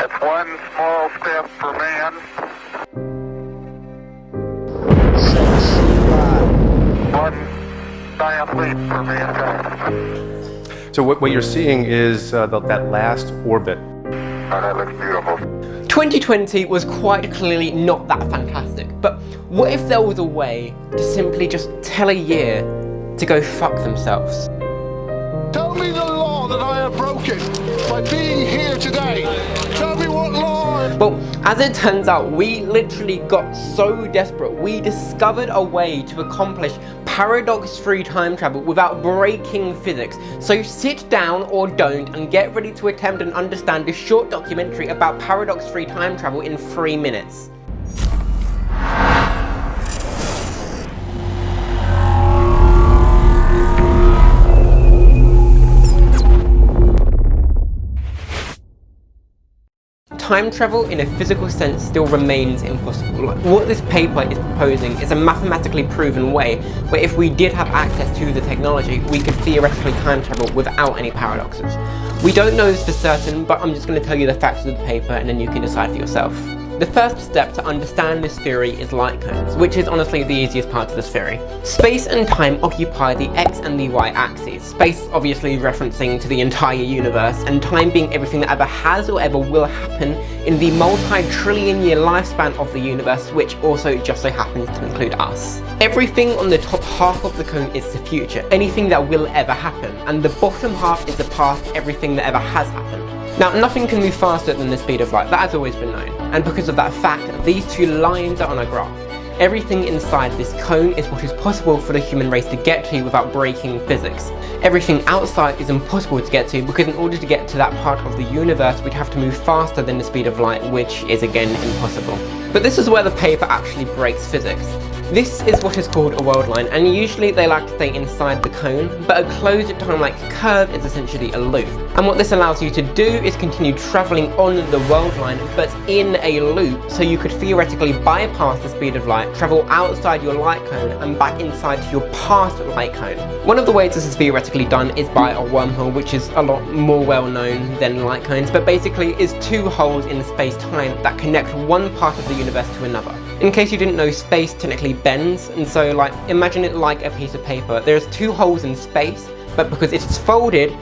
It's one small step for man. 6, 5. One giant leap for mankind. So what you're seeing is that last orbit. Oh, that looks beautiful. 2020 was quite clearly not that fantastic, but what if there was a way to simply just tell a year to go fuck themselves? Tell me the law that I have broken by being here today. Tell me what law. Well, as it turns out, we literally got so desperate, we discovered a way to accomplish paradox-free time travel without breaking physics. So sit down or don't and get ready to attempt and understand this short documentary about paradox-free time travel in 3 minutes. Time travel in a physical sense still remains impossible. What this paper is proposing is a mathematically proven way where if we did have access to the technology, we could theoretically time travel without any paradoxes. We don't know this for certain, but I'm just going to tell you the facts of the paper and then you can decide for yourself. The first step to understand this theory is light cones, which is honestly the easiest part of this theory. Space and time occupy the x and the y axes, space obviously referencing to the entire universe, and time being everything that ever has or ever will happen in the multi-trillion year lifespan of the universe, which also just so happens to include us. Everything on the top half of the cone is the future, anything that will ever happen, and the bottom half is the past, everything that ever has happened. Now, nothing can move faster than the speed of light, that has always been known, and because of that fact, these two lines are on a graph. Everything inside this cone is what is possible for the human race to get to without breaking physics. Everything outside is impossible to get to because in order to get to that part of the universe, we'd have to move faster than the speed of light, which is again impossible. But this is where the paper actually breaks physics. This is what is called a world line, and usually they like to stay inside the cone, but a closed time-like curve is essentially a loop. And what this allows you to do is continue travelling on the world line, but in a loop, so you could theoretically bypass the speed of light, travel outside your light cone, and back inside to your past light cone. One of the ways this is theoretically done is by a wormhole, which is a lot more well known than light cones, but basically is two holes in space-time that connect one part of the universe to another. In case you didn't know, space technically bends, and so imagine it like a piece of paper. There's two holes in space, but because it is folded,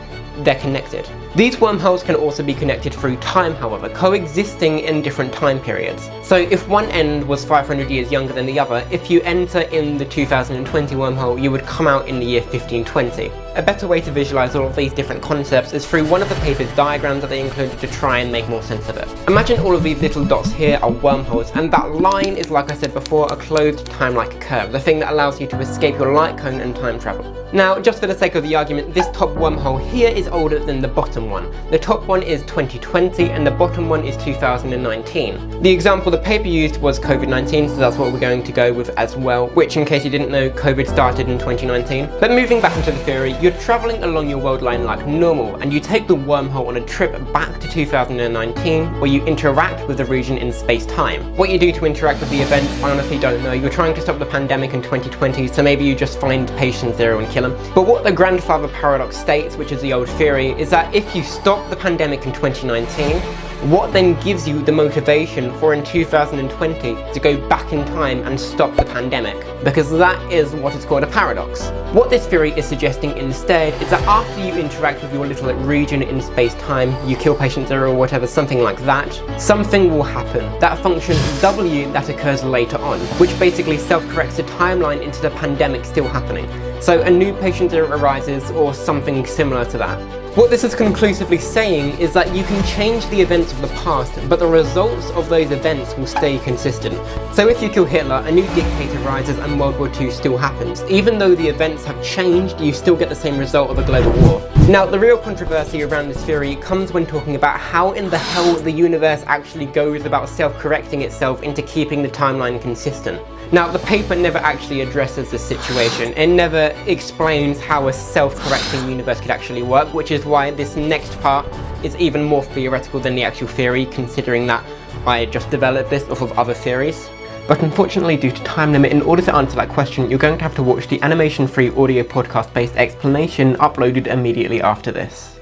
they're connected. These wormholes can also be connected through time, however, coexisting in different time periods. So if one end was 500 years younger than the other, if you enter in the 2020 wormhole, you would come out in the year 1520. A better way to visualize all of these different concepts is through one of the paper's diagrams that they included to try and make more sense of it. Imagine all of these little dots here are wormholes, and that line is, like I said before, a closed time-like curve, the thing that allows you to escape your light cone and time travel. Now, just for the sake of the argument, this top wormhole here is older than the bottom one. The top one is 2020 and the bottom one is 2019. The example the paper used was COVID-19, so that's what we're going to go with as well, which, in case you didn't know, COVID started in 2019. But moving back into the theory, you're travelling along your world line like normal, and you take the wormhole on a trip back to 2019 where you interact with the region in space-time. What you do to interact with the event, I honestly don't know. You're trying to stop the pandemic in 2020, so maybe you just find patient zero and kill them. But what the grandfather paradox states, which is the old theory, is that if you stop the pandemic in 2019, what then gives you the motivation for in 2020 to go back in time and stop the pandemic? Because that is what is called a paradox. What this theory is suggesting instead is that after you interact with your little region in space-time, you kill patient zero or whatever, something like that, something will happen. That function W that occurs later on, which basically self-corrects the timeline into the pandemic still happening. So a new patient zero arises or something similar to that. What this is conclusively saying is that you can change the events of the past, but the results of those events will stay consistent. So if you kill Hitler, a new dictator rises and World War II still happens. Even though the events have changed, you still get the same result of a global war. Now, the real controversy around this theory comes when talking about how in the hell the universe actually goes about self-correcting itself into keeping the timeline consistent. Now, the paper never actually addresses this situation. It never explains how a self-correcting universe could actually work, which is why this next part is even more theoretical than the actual theory, considering that I just developed this off of other theories. But unfortunately, due to time limit, in order to answer that question, you're going to have to watch the animation-free audio podcast-based explanation uploaded immediately after this.